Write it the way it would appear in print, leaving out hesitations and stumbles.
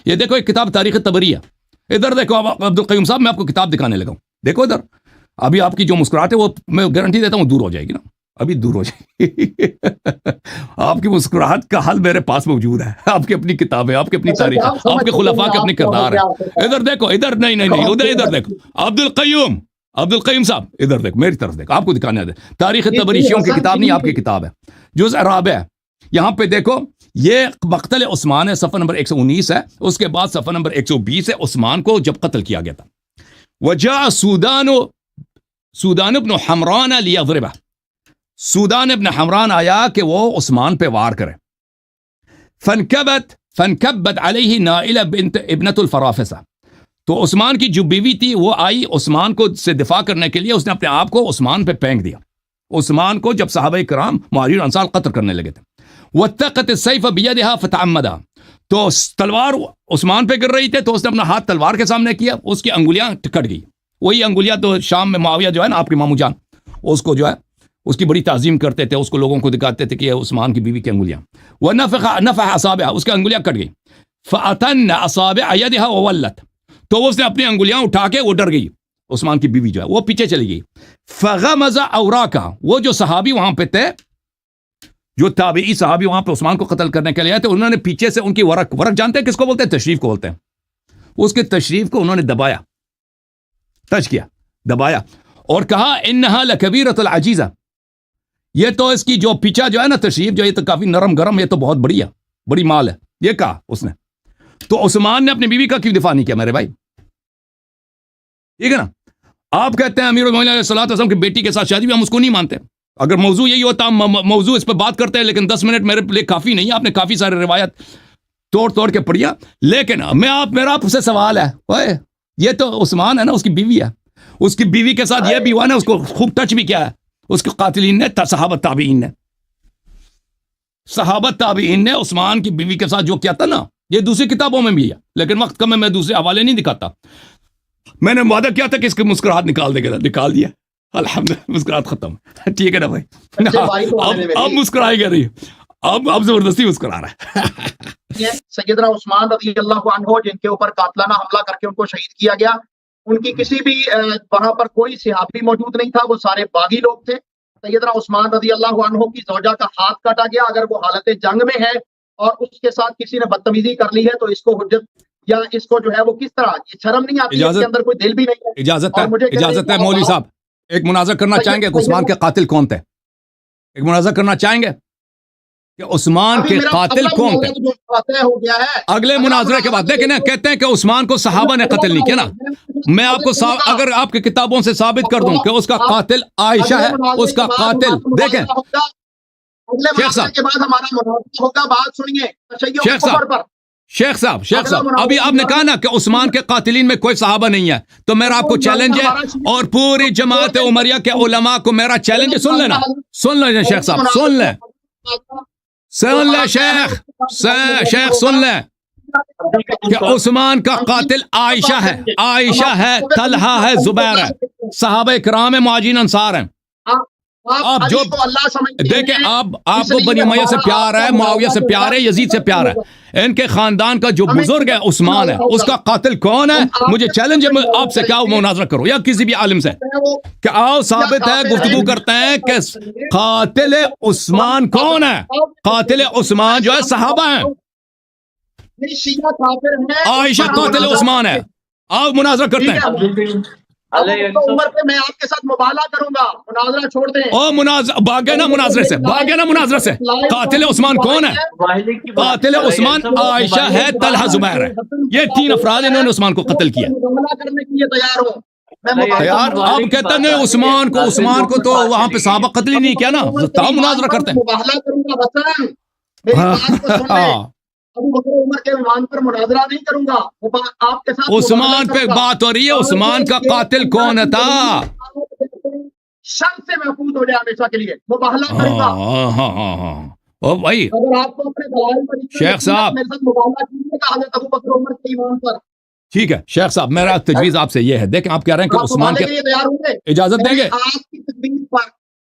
یہ دیکھو ایک کتاب تاریخ طبری ہے، ادھر دیکھو اب عبد القیوم صاحب، میں آپ کو کتاب دکھانے لگا ہوں، دیکھو ادھر. ابھی آپ کی جو مسکراہٹ ہے وہ میں گارنٹی دیتا ہوں دور ہو جائے گی نا، ابھی دور ہو جائے گی. آپ کی مسکراہٹ کا حل میرے پاس موجود ہے. آپ کی اپنی کتاب ہے، آپ کی اپنی تاریخ ہے، آپ کے خلفاء کے اپنے کردار ہے. ادھر دیکھو، ادھر نہیں ادھر دیکھو عبد القیوم صاحب، ادھر دیکھو میری طرف دیکھو، آپ کو دکھانے دے. تاریخ طبری شیعوں کی کتاب نہیں، آپ کی کتاب ہے، جزء رابع. یہاں پہ دیکھو، یہ مقتل عثمان ہے، صفحہ نمبر 119 ہے. اس کے بعد صفحہ نمبر 120 ہے، عثمان کو جب قتل کیا گیا تھا. وجاء سودان ابن حمران لیضربہ، سودان ابن حمران آیا کہ وہ عثمان پہ وار کرے. فانکبت علیہ نائلہ بنت ابنۃ الفرافسہ، تو عثمان کی جو بیوی تھی وہ آئی عثمان کو سے دفاع کرنے کے لیے، اس نے اپنے آپ کو عثمان پہ پھینک دیا. عثمان کو جب صحابہ کرام مہاجرین انصار قتل کرنے لگے تھے. واتقت السیف بیدہا فتعمدہ، تو تلوار عثمان پہ گر رہی تھے تو اس نے اپنا ہاتھ تلوار کے سامنے کیا، اس کی انگلیاں کٹ گئی. وہی انگلیاں تو شام میں معاویہ جو ہے نا، آپ کے مامو جان، اس کو جو ہے اس کی بڑی تعظیم کرتے تھے، اس کو لوگوں کو دکھاتے تھے کہ یہ عثمان کی بیوی کی انگلیاں. ونفخ اصابعہ، اس کی انگلیاں کٹ گئی. فاتن اصابع یدہا وولت، تو اس نے اپنی انگلیاں اٹھا کے وہ ڈر گئی، عثمان کی بیوی جو ہے وہ پیچھے چلی گئی. فغمز اوراقہ، وہ جو صحابی وہاں پہ تھے، جو تابعی صحابی وہاں پہ عثمان کو قتل کرنے کے لیے آئے تھے، انہوں نے پیچھے سے ان کی ورق جانتے ہیں کس کو بولتے ہیں؟ تشریف کو بولتے ہیں. اس کے تشریف کو انہوں نے دبایا، ٹچ کیا، دبایا، اور کہا انہا لکبیرۃ العجیزہ، یہ تو اس کی جو پیچھا جو ہے نا تشریف جو، یہ تو کافی نرم گرم، یہ تو بہت بڑی ہے، بڑی مال ہے، یہ کہا اس نے. تو عثمان نے اپنی بیوی کا کیوں دفاع نہیں کیا میرے بھائی؟ ٹھیک ہے نا. آپ کہتے ہیں امیر المومنین علیہ الصلوۃ والسلام کی بیٹی کے ساتھ شادی بھی، ہم اس کو نہیں مانتے. اگر موضوع یہی ہوتا ہم موضوع اس پہ بات کرتے ہیں، لیکن 10 منٹ میرے لیے کافی نہیں. آپ نے کافی سارے روایت توڑ کے پڑھیا. لیکن میرا آپ سے سوال ہے، اوئے یہ تو عثمان ہے نا، اس کی بیوی ہے، اس کی بیوی کے ساتھ یہ بھی ہوا نا، اس کو خوب ٹچ بھی کیا ہے اس کے قاتلین نے، صحابہ تابعین نے عثمان کی بیوی کے ساتھ جو کیا تھا نا، یہ دوسری کتابوں میں بھی ہے، لیکن وقت کم ہے، میں دوسرے حوالے نہیں دکھاتا. میں نے وعدہ کیا تھا کہ اس کی مسکراہٹ نکال دیا، الحمدللہ مسکراہٹ ختم. ٹھیک ہے نا بھائی، اب مسکرائی گا رہی، اب زبردستی مسکرا رہا ہے. سیدنا عثمان رضی اللہ عنہ، جن کے اوپر قاتلانہ حملہ کر کے ان کو شہید کیا گیا، ان کی کسی بھی وہاں پر کوئی صحابی موجود نہیں تھا، وہ سارے باغی لوگ تھے. سیدنا عثمان رضی اللہ عنہ کی زوجہ کا ہاتھ کاٹا گیا. اگر وہ حالت جنگ میں ہے اور اس کے ساتھ کسی نے بدتمیزی کر لی ہے تو اس کو حجت یا اس کو جو ہے وہ کس طرح، یہ شرم نہیں آتی، اس کے اندر کوئی دل بھی نہیں ہے. اجازت ہے مولوی صاحب، ایک مناظر کرنا چاہیں گے کہ عثمان کے قاتل کون تھے؟ ایک مناظر کرنا چاہیں گے کہ عثمان کے قاتل کون تھے؟ اگلے مناظرے کے بعد دیکھیں نا، کہتے ہیں کہ عثمان کو صحابہ نے قتل نہیں کیا نا. میں آپ کو اگر آپ کی کتابوں سے ثابت کر دوں کہ اس کا قاتل عائشہ ہے، اس کا قاتل دیکھیں شیخ صاحب ابھی آپ نے کہا نا کہ عثمان کے قاتلین میں کوئی صحابہ نہیں ہے، تو میرا آپ کو چیلنج ہے اور پوری جماعت عمریہ کے علماء کو میرا چیلنج ہے. سن لینا شیخ صاحب، سن لیں شیخ سن لیں کہ عثمان کا قاتل عائشہ ہے، طلحہ ہے، زبیر ہے، صحابہ کرام ہیں، مہاجرین انصار ہیں. آپ جو دیکھیں، آپ کو بنی امیہ سے پیار ہے، معاویہ سے پیار ہے، یزید سے پیار ہے. ان کے خاندان کا جو بزرگ ہے عثمان ہے، اس کا قاتل کون ہے؟ مجھے چیلنج ہے آپ سے، کیا مناظرہ کرو یا کسی بھی عالم سے کہ آؤ ثابت ہے، گفتگو کرتے ہیں کہ قاتل عثمان کون ہے. قاتل عثمان جو ہے صحابہ ہیں، عائشہ قاتل عثمان ہے. آؤ مناظرہ کرتے ہیں. عمر پہ میں آپ کے ساتھ مباہلہ کروں گا، مناظرہ چھوڑ دیں. بھاگے نا مناظرے سے. قاتل عثمان کون ہے؟ قاتل عثمان عائشہ ہے، طلحہ زبیر ہے. یہ 3 افراد انہوں نے عثمان کو قتل کیا. مباہلہ کرنے کے لیے تیار ہوں. یار آپ کہتے ہیں عثمان کو تو وہاں پہ صحابہ قتل ہی نہیں کیا نا، تاؤ مناظرہ کرتے ہیں. مباہلہ کروں گا، بسن میری بات کو سن لیں. ابو بکر عمر کے ایمان پر مناظرہ نہیں کروں گا، آپ کے ساتھ عثمان پہ بات ہو رہی ہے. عثمان کا قاتل کون تھا؟ شر سے محفوظ ہو جائے ہمیشہ کے لیے، مباہلہ کروں گا. او بھائی اگر آپ کو اپنے دلائل پر شیخ صاحب میرے ساتھ مباہلہ کیجیے گا حضرت ابو بکر عمر کے ایمان پر. ٹھیک ہے شیخ صاحب، میرا تجویز آپ سے یہ ہے، دیکھیں آپ کہہ رہے ہیں کہ عثمان کے، اجازت دیں گے؟ آپ کی تجویز پر